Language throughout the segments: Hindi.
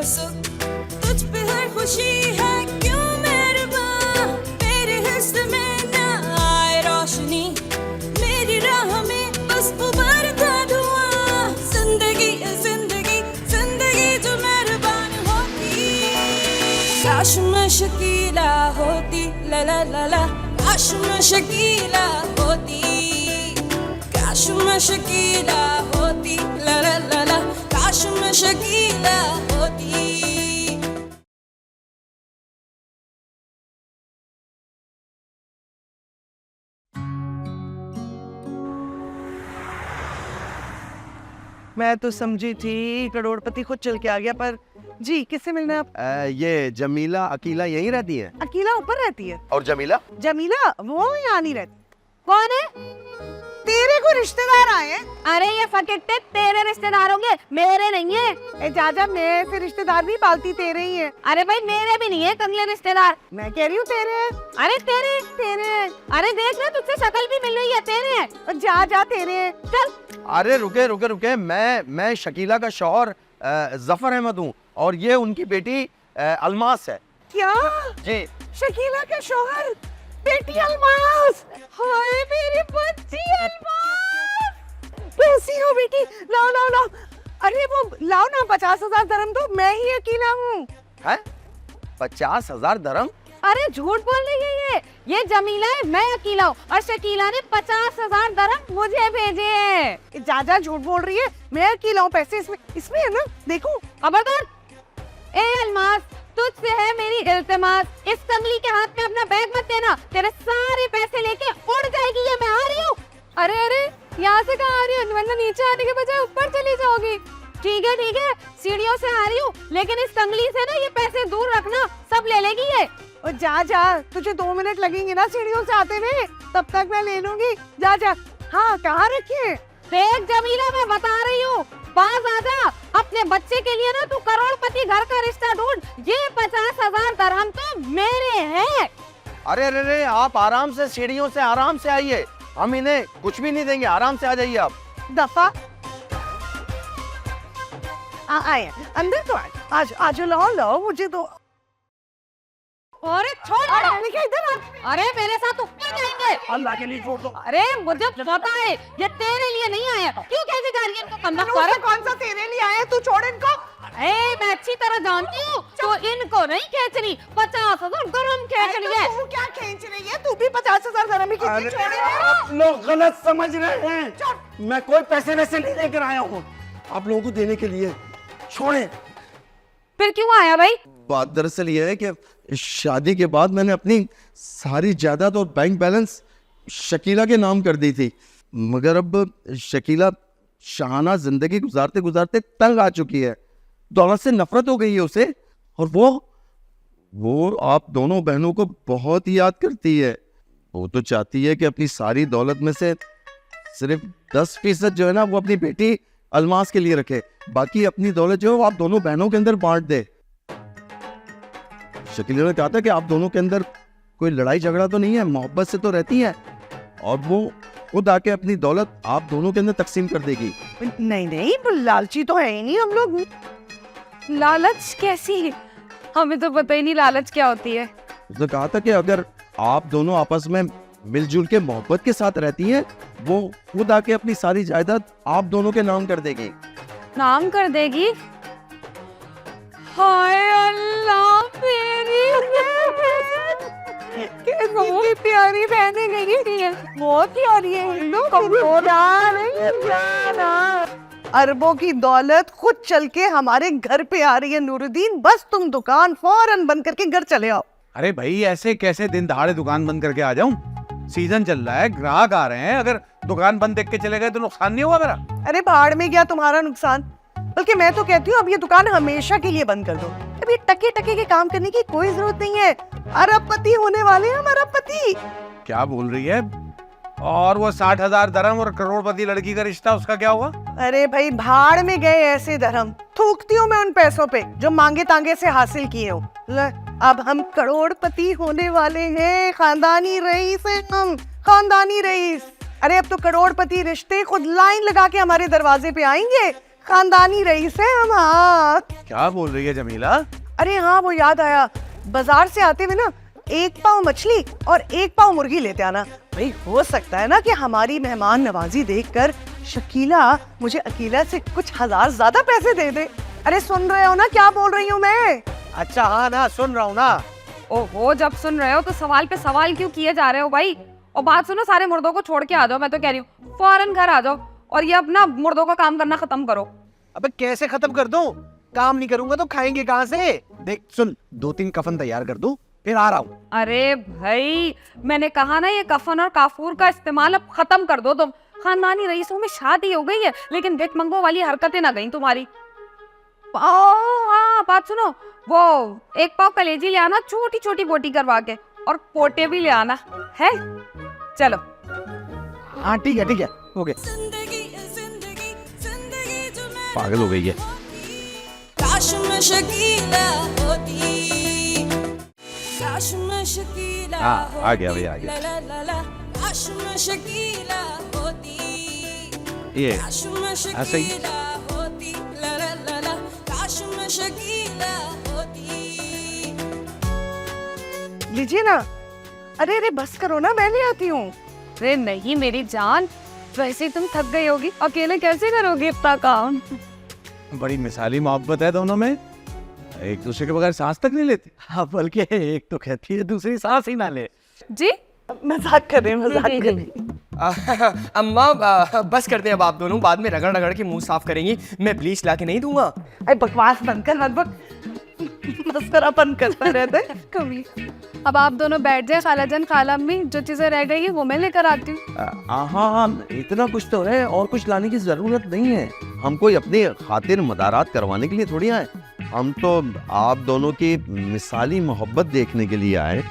सुख, तुझ पे हर खुशी है क्यों मेहरबान, मेरे हिस्से में ना आए रोशनी, मेरी राह में बस उभरता धुआं, जिंदगी जिंदगी जिंदगी जो मेहरबान होती, काश मैं शकीला होती, ला ला ला ला, काश मैं शकीला होती, काश मैं शकीला होती, ला ला ला ला, काश मैं शकीला होती। मैं तो समझी थी करोड़पति खुद चल के आ गया, पर जी किससे मिलना है आप? ये जमीला अकीला यहीं रहती है? अकेला ऊपर रहती है। और जमीला? जमीला वो यहाँ नहीं रहती। कौन है? तेरे को रिश्तेदार आए हैं। अरे ये फकेटे तेरे रिश्तेदार होंगे, मेरे नहीं है। ए जाजा, मैं से रिश्तेदार नहीं पालती, तेरे ही है। अरे भाई मेरे भी नहीं है कंगले रिश्तेदार। मैं कह रही हूँ तेरे हैं। अरे तेरे तेरे अरे देख ले तुझसे शक्ल भी मिल रही है, तेरे है। और जा जा तेरे हैं। चल। अरे रुके रुके रुके, मैं शकीला का शौहर जफर अहमद हूँ और ये उनकी बेटी अलमास है। क्या? जी। शकीला का शौहर, बेटी अलमास। हाय मेरी बच्ची अलमास, कैसी हो बेटी? लाओ लाओ लाओ। अरे वो लाओ ना 50,000 दरम दो, मैं ही अकेला हूँ। है 50,000 दरम? अरे झूठ बोल रही है ये जमीला है, मैं अकेला हूँ और शकीला ने 50,000 दरम मुझे भेजे हैं। जाजा झूठ बोल रही है, मैं अकेला हूँ, पैसे इसमें इसमें है ना, देखो। खबरदार। ए अलमास, तुझसे है मेरी इल्तिमास, इस कंगली के हाथ में अपना बैग मत देना, तेरे सारे पैसे लेके उड़ जाएगी ये। मैं आ रही हूँ। अरे अरे यहाँ से कहाँ आ रही हूँ? वरना नीचे आने के बजाय ऊपर चली जाओगी। ठीक है सीढ़ियों से आ रही हूँ, लेकिन इस कंगली से ना ये पैसे दूर रखना, सब ले लेगी ये। और जा जा, तुझे 2 मिनट लगेंगे ना सीढ़ियों से आते हुए, तब तक मैं ले लूंगी। जा जा। हाँ कहाँ रखिए? देख जमीला, मैं बता रही हूँ, पास आ जा। अपने बच्चे के लिए ना तू करोड़पति घर का रिश्ता ढूंढ। ये 50,000 दरहम तो मेरे हैं। अरे अरे अरे, आप आराम से सीढ़ियों से आराम से आइए, हम इन्हें कुछ भी नहीं देंगे, आराम से आ जाइए आप। दफा आए अंदर तो आज आज लाओ लाओ, मुझे तो। अरे छोड़। इधर आ। अरे मेरे साथ ऊपर जाएंगे। अल्लाह के लिए छोड़ दो। अरे मुझे पता है ये तेरे लिए नहीं आया, क्यों कैसे जा रही है इनको कंधा अरे उससे कौन सा तेरे लिए आया? तू छोड़ इनको। मैं अच्छी तरह जानती हूँ, तो इनको नहीं खींच रही, 50,000 दरम खींच रही है। तू क्या खींच रही है? तू भी 50,000 दरम ही खींच रही है। आप लोग गलत समझ रहे हैं, मैं कोई पैसे वैसे नहीं लेकर आया हूँ आप लोगों को देने के लिए। छोड़े। फिर क्यों आया भाई? बात दरअसल ये है कि शादी के बाद मैंने अपनी सारी जायदाद और बैंक बैलेंस शकीला के नाम कर दी थी, मगर अब शकीला शाहाना जिंदगी गुजारते गुजारते तंग आ चुकी है, दौलत से नफरत हो गई है उसे, और वो आप दोनों बहनों को बहुत ही याद करती है। वो तो चाहती है कि अपनी सारी दौलत में से सिर्फ 10% जो है ना वो अपनी बेटी अलमास के लिए रखे, बाकी अपनी दौलत जो है वो आप दोनों बहनों के अंदर बांट दे। शकीला ने कहा था कि आप दोनों के अंदर कोई लड़ाई झगड़ा तो नहीं है, मोहब्बत से तो रहती है, और वो खुद आके अपनी दौलत आप दोनों के अंदर तकसीम कर देगी। नहीं नहीं, लालची तो है ही नहीं हम लोग। लालच कैसी? हमें तो पता ही नहीं लालच क्या होती है। उसने कहा था कि अगर आप दोनों आपस में मिलजुल के मोहब्बत के साथ रहती हैं, वो खुद आके अपनी सारी जायदाद आप दोनों के नाम कर देगी। नाम कर देगी? हाय अल्लाह, मेरी कितनी प्यारी बहनें गई थी, बहुत प्यारी है। अरबों की दौलत खुद चल के हमारे घर पे आ रही है नूरुद्दीन, बस तुम दुकान फौरन बंद करके घर चले आओ। अरे भाई ऐसे कैसे दिन दहाड़े दुकान बंद करके आ जाऊं? सीजन चल रहा है, ग्राहक आ रहे हैं, अगर दुकान बंद देख के चले गए तो नुकसान नहीं होगा मेरा? अरे भाड़ में गया तुम्हारा नुकसान, बल्कि मैं तो कहती हूँ अब ये दुकान हमेशा के लिए बंद कर दो। अब ये टके टके के काम करने की कोई जरूरत नहीं है। अरबपति होने वाले हैं हम, अरबपति। क्या बोल रही है? और वो 60,000 दरम और करोड़पति लड़की का रिश्ता, उसका क्या हुआ? अरे भाई भाड़ में गए ऐसे धर्म, थूकती हूँ मैं उन पैसों पे जो मांगे तांगे से हासिल किए हो। अब हम करोड़पति होने वाले हैं, खानदानी रईस हैं हम, खानदानी रईस। अरे अब तो करोड़पति रिश्ते खुद लाइन लगा के हमारे दरवाजे पे आएंगे, खानदानी रईस है हम। हाँ क्या बोल रही है जमीला? अरे हाँ वो याद आया, बाजार से आते हुए ना 1 पाव मछली और 1 पाव मुर्गी लेते आना। भाई हो सकता है ना कि हमारी मेहमान नवाजी देखकर शकीला मुझे अकीला से कुछ हजार ज्यादा पैसे दे दे। अरे सुन रहे हो ना क्या बोल रही हूँ मैं? अच्छा हाँ ना, सुन रहा हूँ ना। ओहो, जब सुन रहे हो तो सवाल पे सवाल क्यों किए जा रहे हो भाई? और बात सुनो, सारे मुर्दों को छोड़ के आ जाओ, मैं तो कह रही हूँ फौरन घर आ जाओ और ये अपना मुर्दों का काम करना खत्म करो। अबे कैसे खत्म कर दूं? काम नहीं करूंगा तो खाएंगे कहाँ से? देख सुन, 2-3 कफन तैयार कर दूं, फिर आ रहा हूँ। अरे भाई मैंने कहा ना, ये कफन और काफूर का इस्तेमाल अब खत्म कर दो तुम। खानदानी रईसों में शादी हो गई है लेकिन भिकमंगों वाली हरकतें ना गई तुम्हारी। हाँ बात सुनो, वो 1 पाव कलेजी ले आना, छोटी छोटी बोटी करवा के, और पोटे भी ले आना है। चलो हाँ ठीक है हो गया। जिंदगी जिंदगी जिंदगी जो मैं पागल हो गई है। काश मैं शकीला होती, काश मैं शकीला हाँ, आ गया भैया, आ गया। ला ला ला, काश मैं शकीला होती, ये काश मैं ऐसे ही। शकीला होती, ला ला ला ला, काश मैं शकीला होती। लीजिए ना। अरे अरे बस करो ना, मैं ले आती हूँ। अरे नहीं मेरी जान, वैसे ही तुम थक गई होगी, अकेले कैसे करोगी इतना काम? बड़ी मिसाली मोहब्बत है दोनों में, एक दूसरे के बगैर सांस तक नहीं लेती। हाँ बल्कि एक तो कहती है दूसरी सांस ही ना ले। जी मजाक कर रहे हैं, मजाक कर रहे हैं। अम्मा बस करते हैं अब आप दोनों, बाद में रगड़ रगड़ के मुंह साफ करेंगी। मैं ब्लीच ला के नहीं दूंगा। अरे बकवास बंद कर, लगभग मस्करापन करता रहता है कभी। अब आप दोनों बैठ जाए, खाला जान खाला अम्मी, जो चीजें रह गई है वो मैं लेकर आती हूँ। हाँ इतना कुछ तो है, और कुछ लाने की जरूरत नहीं है। हम कोई अपनी खातिर मदारात करवाने के लिए थोड़ी आए, हम तो आप दोनों की मिसाली मोहब्बत देखने के लिए आए।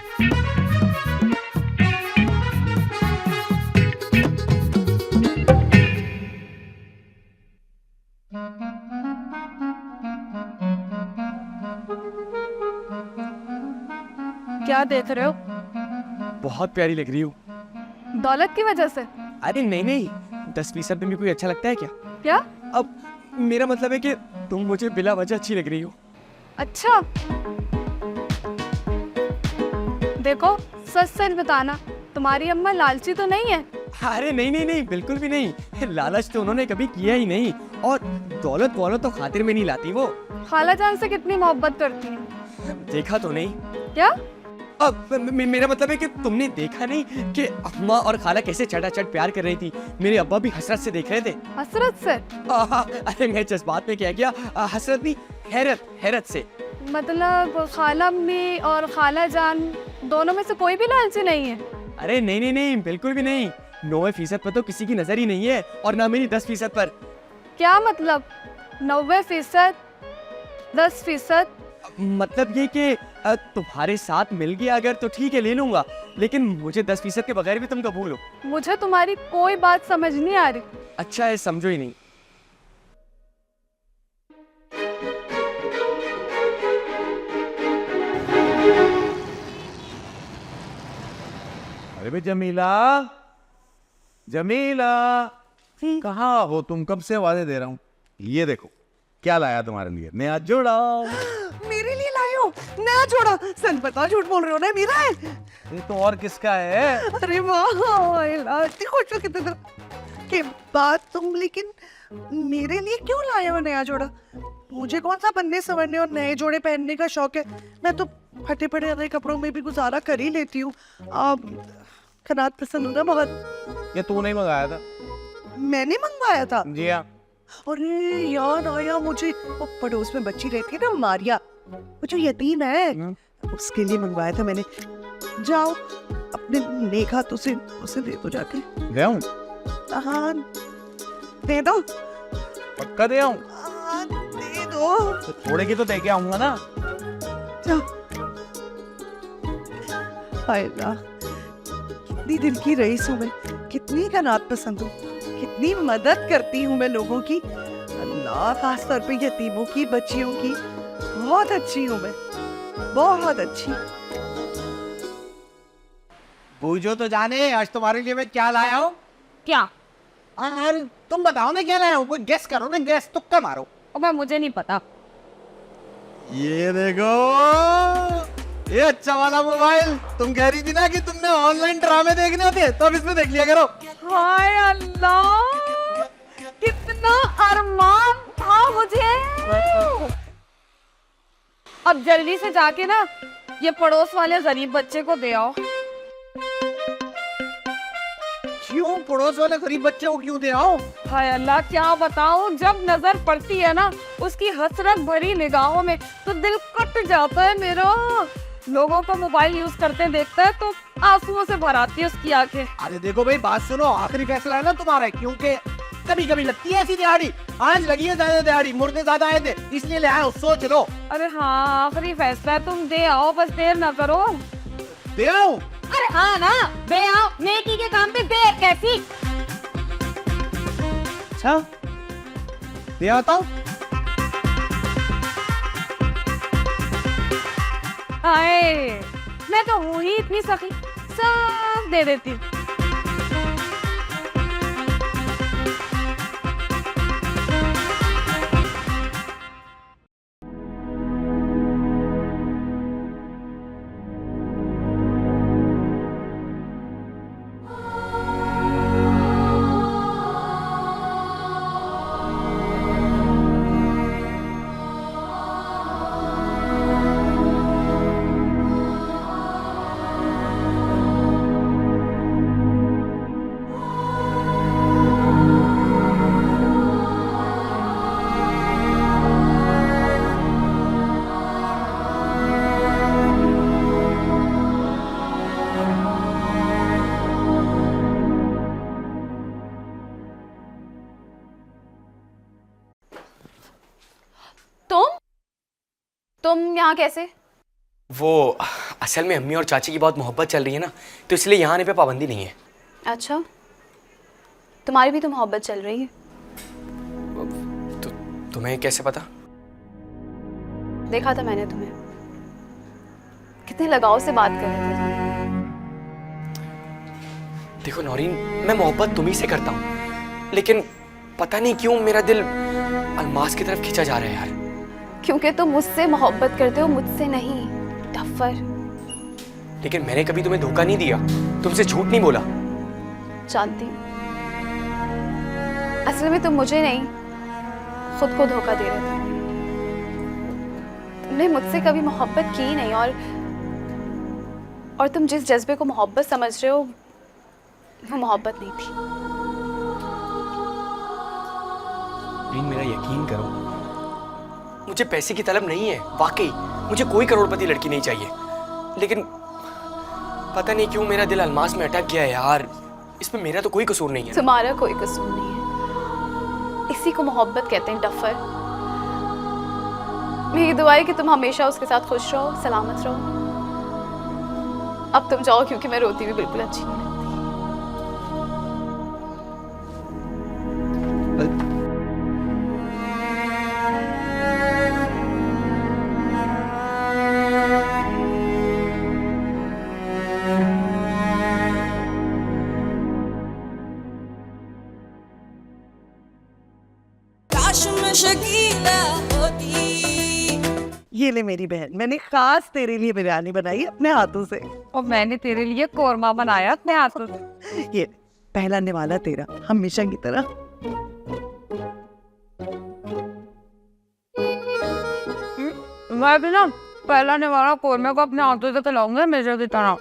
क्या देख रहे हो? बहुत प्यारी लग रही हो। दौलत की वजह से? अरे नहीं 10% में भी कोई अच्छा लगता है क्या? क्या? अब मेरा मतलब है कि तुम मुझे बिला वजह अच्छी लग रही हो। अच्छा देखो, सच सच बताना, तुम्हारी अम्मा लालची तो नहीं है? अरे नहीं बिल्कुल भी नहीं। लालच तो उन्होंने कभी किया ही नहीं, और दौलत वौलत तो खातिर में नहीं लाती वो। खाला जान से कितनी मोहब्बत करती है? देखा तो नहीं। क्या? अब मेरा मतलब है कि तुमने देखा नहीं कि अम्मा और खाला कैसे चटाचट प्यार कर रही थी। मेरे अब्बा भी हसरत से देख रहे थे। हसरत से? अरे मैं जज्बात में क्या हसरत नहीं, हैरत से। मतलब खाला अम्मी और खाला जान दोनों में से कोई भी लालची नहीं है? अरे नहीं बिल्कुल भी नहीं। 90% पर तो किसी की नजर ही नहीं है, और ना मेरी 10% पर। क्या मतलब 90%, 10%? मतलब ये कि तुम्हारे साथ मिल गया अगर तो ठीक है, ले लूंगा, लेकिन मुझे 10% के बगैर भी तुम कबूल हो। मुझे तुम्हारी कोई बात समझ नहीं आ रही। अच्छा है, समझो ही नहीं। अरे भाई जमीला कहाँ हो तुम? कब से आवाजें दे रहा हूँ। ये देखो क्या लाया तुम्हारे लिए, नया जोड़ा। मेरे लिए लाए हो नया जोड़ा? सच बताओ, झूठ बोल रहे हो ना? मेरा है? ये तो और किसका है? अरे वाह, इतनी खुश हो कितने के बाद तुम, लेकिन मेरे लिए क्यों लाए हो नया जोड़ा? मुझे कौन सा बनने संवरने और नए जोड़े पहनने का शौक है? मैं तो फटे पड़े नए कपड़ों में भी गुजारा कर ही लेती हूँ। खनात पसंद होगा बहुत। ये तू नहीं मंगाया था? मैंने मंगवाया था? जी हाँ। अरे याद आया मुझे, वो पड़ोस में बच्ची रहती है ना मारिया, वो जो यतीम है, उसके लिए मंगवाया था मैंने। जाओ अपने नेक हाथों से उसे दे दो जाके। दे आऊं? हाँ दे दो। पक्का दे आऊं? दे दो। तो थोड़े की तो दे के आऊंगा ना। जाओ। हाय अल्लाह, कितनी दिल की रईस हूँ मैं, कितनी कनात पसंद हूँ, कितनी मदद करती हूँ मैं लोगों की। अल्लाह, खास तौर पे यतीमों की, बच्चियों की। बहुत अच्छी हूँ मैं, बहुत अच्छी। बूझो तो जाने आज तुम्हारे लिए मैं क्या लाया हूँ। क्या? अरे तुम बताओ ना क्या लाया हूँ, कोई गेस करो ना, गेस तुक्का मारो। अब मुझे नहीं पता। ये देखो, ये अच्छा वाला मोबाइल। तुम कह रही थी ना कि तुमने ऑनलाइन ड्रामे देखने होते, तो अब इसमें देख लिया करो। हाय अल्लाह, कितना अरमान था मुझे। अब जल्दी से जाके ना ये पड़ोस वाले गरीब बच्चे को दे आओ। क्यों पड़ोस वाले गरीब बच्चे को क्यों दे आओ? हाय अल्लाह, क्या बताऊं, जब नजर पड़ती है ना उसकी हसरत भरी निगाहों में तो दिल कट जाता है मेरा। लोगों को मोबाइल यूज करते देखता है तो आंसुओं से भर आती है उसकी आंखें। अरे देखो भाई, बात सुनो, आखिरी फैसला है ना तुम्हारा, क्योंकि कभी कभी लगती है ऐसी दिहाड़ी। आज लगी है ज्यादा दिहाड़ी, मुर्दे ज्यादा आए थे इसलिए ले आए, सोच लो। अरे हाँ, आखिरी फैसला है, तुम दे आओ, बस देर ना करो। दे आओ? अरे हाँ ना, दे आओ, नेकी के काम पे देर कैसी। अच्छा, दे आता हूँ। हाय, मैं तो हूँ ही इतनी सखी, सब दे देती हूँ। तुम यहाँ कैसे? वो असल में अम्मी और चाची की बहुत मोहब्बत चल रही है ना, तो इसलिए यहाँ आने पे पाबंदी नहीं है। अच्छा, तुम्हारी भी तो मोहब्बत चल रही है। तो तुम्हें कैसे पता? देखा था मैंने तुम्हें, कितने लगाव से बात कर रहे थे। देखो नौरीन, मैं मोहब्बत तुम्ही से करता हूँ, लेकिन पता नहीं क्यों मेरा दिल अलमास की तरफ खींचा जा रहा है यार। क्योंकि तुम मुझसे मोहब्बत करते हो, मुझसे नहीं। डफर। लेकिन मैंने कभी तुम्हें धोखा नहीं दिया, तुमसे झूठ नहीं बोला। जानती, असल में तुम मुझे नहीं, खुद को धोखा दे रहे थे। तुमने मुझसे कभी मोहब्बत की नहीं, और तुम जिस जज्बे को मोहब्बत समझ रहे हो वो मोहब्बत नहीं थी। मेरा यकीन करो, मुझे पैसे की तलब नहीं है, वाकई मुझे कोई करोड़पति लड़की नहीं चाहिए, लेकिन पता नहीं क्यों मेरा दिल अलमास में अटक गया है यार। इसमें मेरा तो कोई कसूर नहीं है। तुम्हारा कोई कसूर नहीं है, इसी को मोहब्बत कहते हैं डफर। मेरी दुआ है कि तुम हमेशा उसके साथ खुश रहो, सलामत रहो। अब तुम जाओ, क्योंकि मैं रोती हुई बिल्कुल अच्छी नहीं लगती। काश मैं शकीला होती। ये ले मेरी बहन, मैंने खास तेरे लिए बिरयानी बनाई अपने हाथों से। और मैंने तेरे लिए कोरमा बनाया अपने हाथों से। ये पहला निवाला तेरा, हमेशा की तरह। मैं भी ना पहला निवाला कोरमे को अपने हाथों से खिलाऊंगा, मेरे की तरह।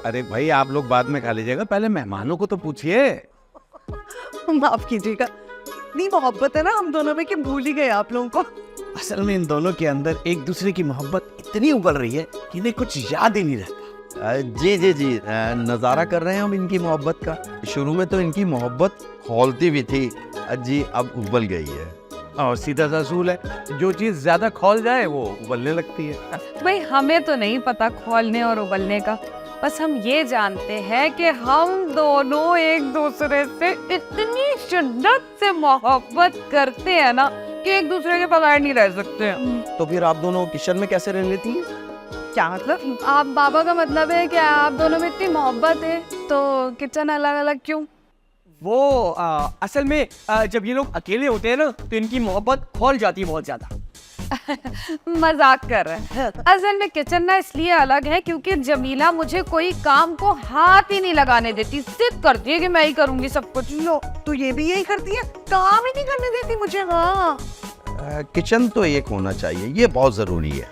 अरे भाई, आप लोग बाद में खा लीजिएगा, पहले मेहमानों को तो पूछिए। माफ कीजिएगा, इतनी मोहब्बत है ना हम दोनों में कि भूल ही गए आप लोगों को। असल में इन दोनों के अंदर एक दूसरे की मोहब्बत इतनी उगल रही है कि इन्हें कुछ याद ही नहीं रहता। जी जी जी, नज़ारा कर रहे हैं हम इनकी मोहब्बत का। शुरू में तो इनकी मोहब्बत खौलती भी थी जी, अब उबल गई है। और सीधा सा असूल है, जो चीज ज्यादा खौल जाए वो उबलने लगती है। भाई हमें तो नहीं पता खौलने और उबलने का, बस हम ये जानते हैं कि हम दोनों एक दूसरे से इतनी शिद्दत से मोहब्बत करते हैं ना कि एक दूसरे के बगैर नहीं रह सकते हैं। तो फिर आप दोनों किचन में कैसे रह लेती हैं? क्या मतलब? आप बाबा का मतलब है कि आप दोनों में इतनी मोहब्बत है तो किचन अलग अलग क्यों? वो असल में जब ये लोग अकेले होते हैं ना तो इनकी मोहब्बत खौल जाती है बहुत ज्यादा। मजाक कर रहे हैं। असल में किचन ना इसलिए अलग है क्योंकि जमीला मुझे कोई काम को हाथ ही नहीं लगाने देती, जिद करती है कि मैं ही करूंगी सब कुछ। लो तो ये भी यही करती है, काम ही नहीं करने देती मुझे। हाँ किचन तो एक होना चाहिए, ये बहुत जरूरी है।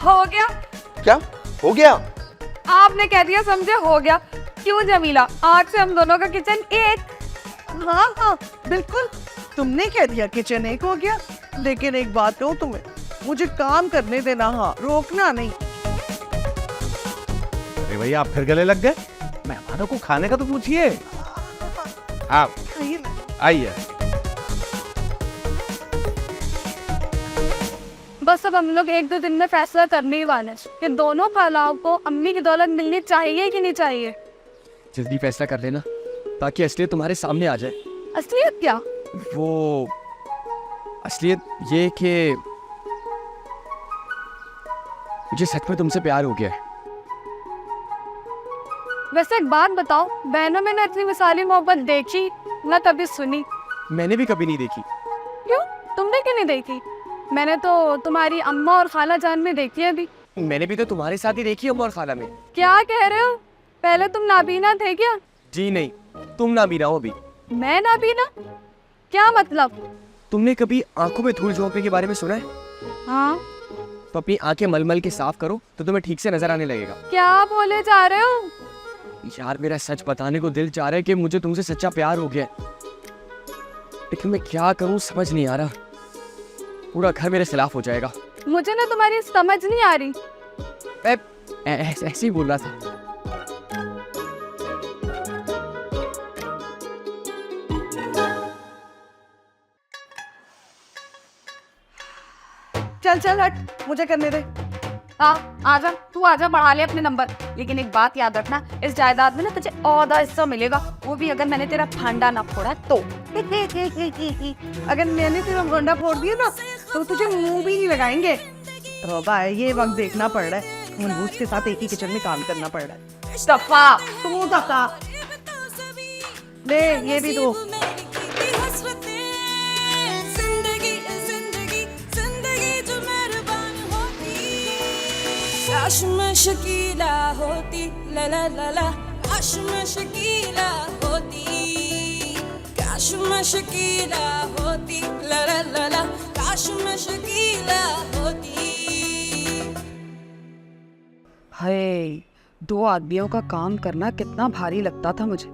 हो गया? क्या हो गया? आपने कह दिया समझे, हो गया। क्यों जमीला, आज से हम दोनों का किचन एक। हाँ हाँ बिल्कुल, तुमने कह दिया किचन एक हो गया। लेकिन एक बात कहूँ तुम्हें, मुझे काम करने देना, हाँ रोकना नहीं। अरे भैया आप फिर गले लग गए? मेहमानों को खाने का तो पूछिए। आप आइए। बस अब हम लोग 1-2 दिन में फैसला करने ही वाले हैं कि दोनों खालाओं को अम्मी की दौलत मिलनी चाहिए कि नहीं चाहिए। जल्दी फैसला कर लेना ताकि असलियत तुम्हारे सामने आ जाए। असलियत क्या? वो असलियत ये कि मुझे सच में तुमसे प्यार हो गया है। वैसे एक बात बताओ, बहनों में ना इतनी मिसाली मोहब्बत देखी ना कभी सुनी। मैंने भी कभी नहीं देखी। क्यों, तुमने क्यों नहीं देखी? मैंने तो तुम्हारी अम्मा और खाला जान में देखी है अभी। मैंने भी तो तुम्हारे साथ ही देखी अम्मा और खाला में। क्या कह रहे हो? पहले तुम नाबीना थे क्या? जी नहीं, तुम नाबीना हो अभी। मैं नाबीना? क्या मतलब? तुमने कभी आंखों में धूल झोंकने के बारे में सुना है? हाँ। तो अपनी आंखें मलमल के साफ करो तो तुम्हें ठीक से नजर आने लगेगा। क्या बोले जा रहे हो? यार मेरा सच बताने को दिल चाह रहा है कि मुझे तुमसे सच्चा प्यार हो गया, लेकिन मैं क्या करूं समझ नहीं आ रहा। पूरा घर मेरे खिलाफ हो जाएगा। मुझे ना तुम्हारी समझ नहीं आ रही। ऐसे ही बोल रहा था। चल चल हट, मुझे करने दे। आजा, तू आजा, बढ़ा ले अपने नंबर। लेकिन एक बात याद रखना, इस जायदाद में ना तुझे आधा हिस्सा मिलेगा, वो भी अगर मैंने तेरा भांडा ना फोड़ा तो। अगर मैंने तेरा भांडा फोड़ दिया ना तो तुझे मुंह भी नहीं लगाएंगे। तो भाई ये वक्त देखना पड़ रहा है, मनहूस के साथ एक ही किचन में काम करना पड़ रहा है। दफा तू दफा ले, ये भी दो। काश मैं शकीला होती, ला ला ला ला, काश मैं शकीला होती, काश मैं शकीला होती, ला ला ला ला, काश मैं शकीला होती। हाय, 2 आदमियों का काम करना कितना भारी लगता था मुझे।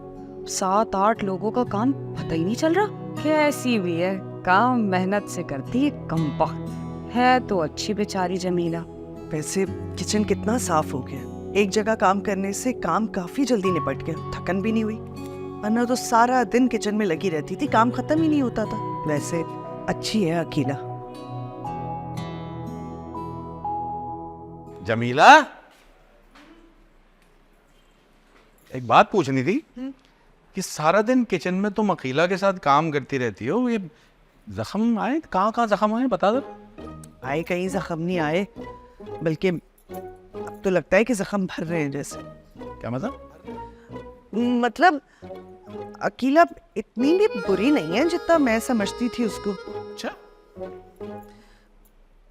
7-8 लोगों का काम पता ही नहीं चल रहा। कैसी भी है, काम मेहनत से करती है, कम वक्त है तो अच्छी बेचारी जमीला। वैसे किचन कितना साफ हो गया, एक जगह काम करने से काम काफी जल्दी निपट गया, थकन भी नहीं हुई। वरना तो सारा दिन किचन में लगी रहती थी, काम खत्म ही नहीं होता था। वैसे अच्छी है अकीला। जमीला, एक बात पूछनी थी कि सारा दिन किचन में तुम अकीला के साथ काम करती रहती हो, ये जख्म आए? कहाँ जख्म आए बता दो। आए कहीं जख्म नहीं आए, बल्कि अब तो लगता है कि जख्म भर रहे हैं जैसे। क्या मतलब? मतलब अकीला इतनी भी बुरी नहीं है जितना मैं समझती थी उसको। अच्छा,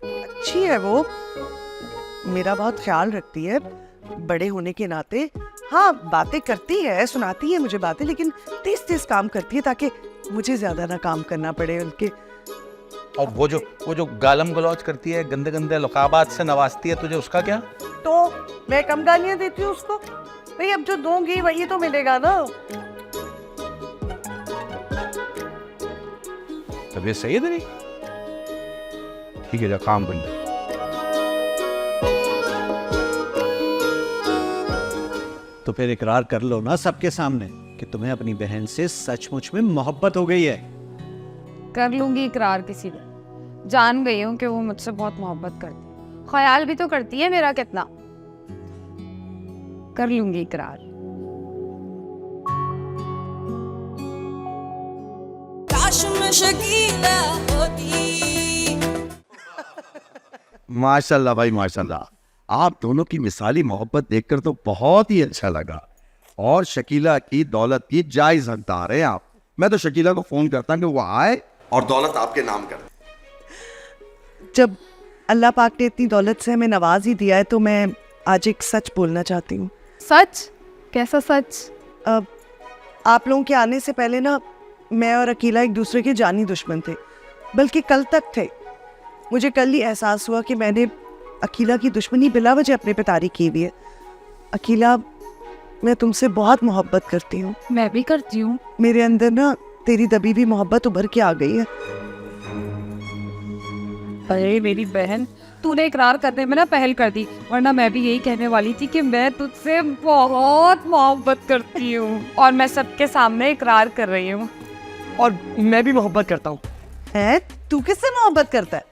अच्छी है वो, मेरा बहुत ख्याल रखती है बड़े होने के नाते। हाँ बातें करती है, सुनाती है मुझे बातें, लेकिन तेज तेज काम करती है ताकि मुझे ज्यादा ना काम करना पड़े उनके। और वो जो गालम गलौज करती है, गंदे गंदे लुकाबात से नवाजती है तुझे, उसका क्या? तो मैं कम गालियां देती हूँ उसको? भाई अब जो दूंगी वही तो मिलेगा ना। तबीयत सही है तेरी? ठीक है, जा काम कर ले। तो फिर इकरार कर लो ना सबके सामने कि तुम्हें अपनी बहन से सचमुच में मोहब्बत हो गई है। कर लूंगी इकरार किसी दिन। जान गई हूँ कि वो मुझसे बहुत मोहब्बत करती है, ख्याल भी तो करती है मेरा कितना। कर लूंगी इकरार। काश मैं शकीला होती। माशाल्लाह भाई माशाल्लाह, आप दोनों की मिसाली मोहब्बत देखकर तो बहुत ही अच्छा लगा। और शकीला की दौलत की जायज हकदार हैं आप। मैं तो शकीला को फोन करता कि वो आए और दौलत आपके नाम कर दे। जब अल्लाह पाक ने इतनी दौलत से हमें नवाज ही दिया है तो मैं आज एक सच बोलना चाहती हूँ। सच? कैसा सच? अब आप लोगों के आने से पहले ना मैं और अकीला एक दूसरे के जानी दुश्मन थे, बल्कि कल तक थे। मुझे कल ही एहसास हुआ कि मैंने अकीला की दुश्मनी बिला वजह अपने पे तारीख की हुई है। अकीला, मैं तुमसे बहुत मोहब्बत करती हूँ। मैं भी करती हूँ। मेरे अंदर ना तेरी दबी हुई मोहब्बत उभर के आ गई है। अरे मेरी बहन, तूने इकरार करने में ना पहल कर दी, वरना मैं भी यही कहने वाली थी कि मैं तुझसे बहुत मोहब्बत करती हूँ और मैं सबके सामने इकरार कर रही हूँ। और मैं भी मोहब्बत करता हूँ। है? तू किससे मोहब्बत करता है?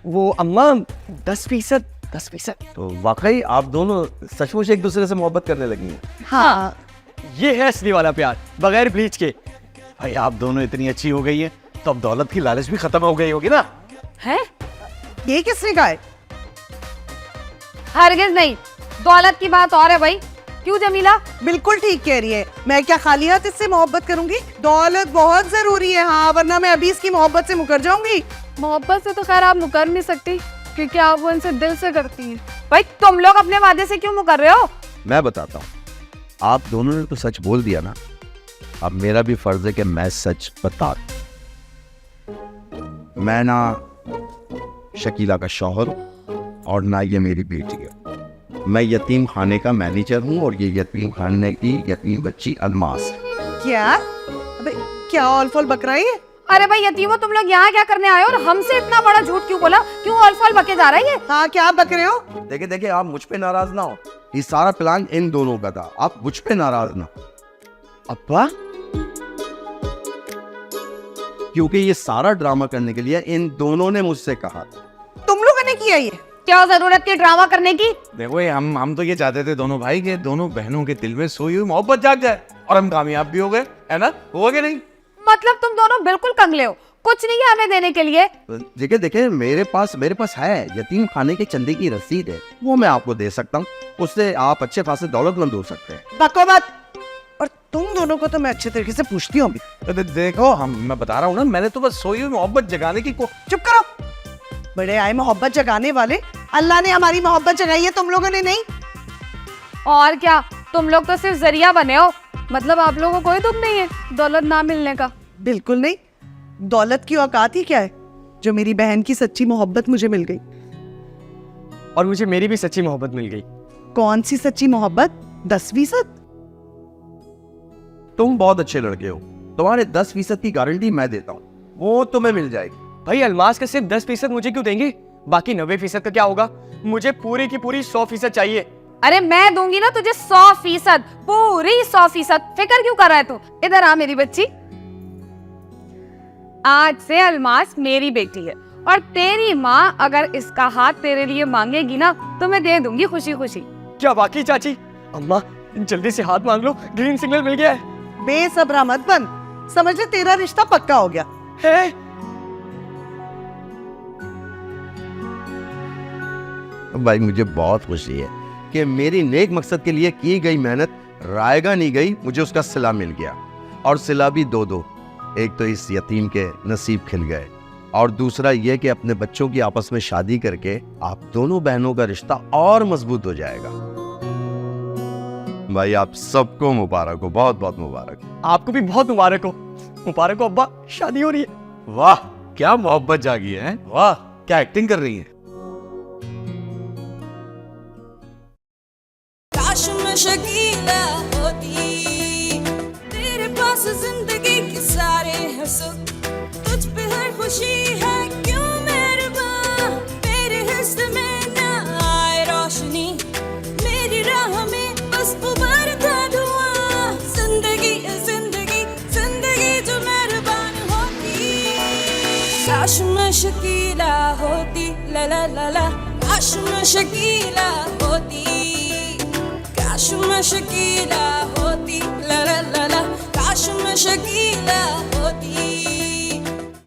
वो अम्मा 10%। तो वाकई आप दोनों सचमुच एक दूसरे से मोहब्बत करने लगी हैं। हाँ, ये है असली वाला प्यार, बगैर ब्लीच के। भाई आप दोनों इतनी अच्छी हो गई है तो अब दौलत की लालच भी खत्म हो गई होगी ना? है? ये किसने कहा है? हरगिज नहीं, दौलत की बात और है भाई। क्यों जमीला? बिल्कुल ठीक कह रही है। मैं क्या खाली हाथ इससे मोहब्बत करूंगी? दौलत बहुत जरूरी है, हाँ, वरना मैं अभी इसकी मोहब्बत से मुकर जाऊंगी। मोहब्बत से तो खैर आप मुकर नहीं सकती क्योंकि आप वो इनसे दिल से करती हैं। भाई तुम लोग अपने वादे से क्यों मुकर रहे हो? मैं बताता हूँ, आप दोनों ने तो सच बोल दिया ना, अब मेरा भी फर्ज है कि मैं सच बता दूं। मैं ना शकीला का शौहर हूँ और ना ये मेरी बेटी है। मैं यतीम खाने का मैनेजर हूँ और ये यतीम खाने की यतीम बच्ची अलमास है। क्या? अबे क्या ऑल फॉल बक रहा है ये? अरे भाई यतीमो, तुम लोग यहाँ क्या करने आए हो और हमसे इतना बड़ा झूठ क्यों बोला? क्यों ऑल बके जा रहा है ये? हाँ, क्या बक रहे हो? देखिए देखिए, आप मुझ पे नाराज ना हो, ये सारा प्लान इन दोनों का था, आप मुझ पे नाराज ना हो। अब्बा, क्योंकि ये सारा ड्रामा करने के लिए इन दोनों ने मुझसे कहा था। तुम लोगों ने किया ये? क्या जरूरत थी ड्रामा करने की? देखो ये हम तो ये चाहते थे दोनों भाई के दोनों बहनों के दिल में सोई हुई मोहब्बत जाग जाए और हम कामयाब भी हो गए, है ना? हुआ कि नहीं? मतलब तुम दोनों बिल्कुल कंगले हो, कुछ नहीं है हमें देने के लिए। देखिए देखिए, मेरे पास है यतीम खाने के चंदे की रसीद है, वो मैं आपको दे सकता हूँ, उससे आप अच्छे खासे दौलतमंद हो सकते हैं। बको मत। और तुम दोनों को तो मैं अच्छे तरीके से पूछती हूँ अभी। देखो मैं बता रहा हूँ ना, मैंने तो बस सोई हुई मोहब्बत जगाने की चुप करो। बड़े आए मोहब्बत जगाने वाले। अल्लाह ने हमारी मोहब्बत जगाई है, तुम लोगों ने नहीं। और क्या, तुम लोग तो सिर्फ जरिया बने हो। मतलब आप लोगों को कोई दुख नहीं है दौलत ना मिलने का? बिल्कुल नहीं। दौलत की औकात ही क्या है जो मेरी बहन की सच्ची मोहब्बत मुझे मिल गई। और मुझे मेरी भी सच्ची मोहब्बत मिल गई। कौन सी सच्ची मोहब्बत? 10%? तुम बहुत अच्छे लड़के हो, तुम्हारे 10% की गारंटी मैं देता हूँ, वो तुम्हें मिल जाएगी। भाई अलमास का सिर्फ 10% मुझे क्यों देंगे? बाकी 90% का क्या होगा? मुझे पूरी की पूरी 100% चाहिए। अरे मैं दूंगी ना तुझे 100%, पूरी 100%। फिक्र क्यों कर रहा है तू? इधर आ मेरी बच्ची। आज से अलमास मेरी बेटी है और तेरी माँ अगर इसका हाथ तेरे लिए मांगेगी ना तो मैं दे दूंगी खुशी खुशी। क्या वाकई चाची? अम्मा जल्दी से हाथ मांग लो, ग्रीन सिग्नल मिल गया है। बेसब्रा मत बन, समझ ले तेरा रिश्ता पक्का हो गया है? भाई मुझे बहुत खुशी है कि मेरी नेक मकसद के लिए की गई मेहनत रायगा नहीं गई, मुझे उसका सिला मिल गया। और सिला भी दो। एक तो इस यतीम के नसीब खिल गए और दूसरा यह कि अपने बच्चों की आपस में शादी करके आप दोनों बहनों का रिश्ता और मजबूत हो जाएगा। भाई आप सबको मुबारक हो, बहुत बहुत मुबारक। आपको भी बहुत मुबारक हो। मुबारक हो अब्बा, शादी हो रही है। वाह क्या मोहब्बत जागी है, वाह क्या एक्टिंग कर रही है। काश मैं शकीला होती, तेरे पास जिंदगी के सारे हैं सुख, तुझ पे हर खुशी है क्यों मेहरबान, तेरे हिस्से में ना आए रोशनी, मेरी राह में बस उभरता धुआं, जिंदगी जिंदगी जिंदगी जो मेहरबान होती। काश मैं शकीला होती, ला ला ला ला, काश मैं शकीला होती, काश मैं शकीला होती, ला ला ला ला, काश मैं शकीला होती।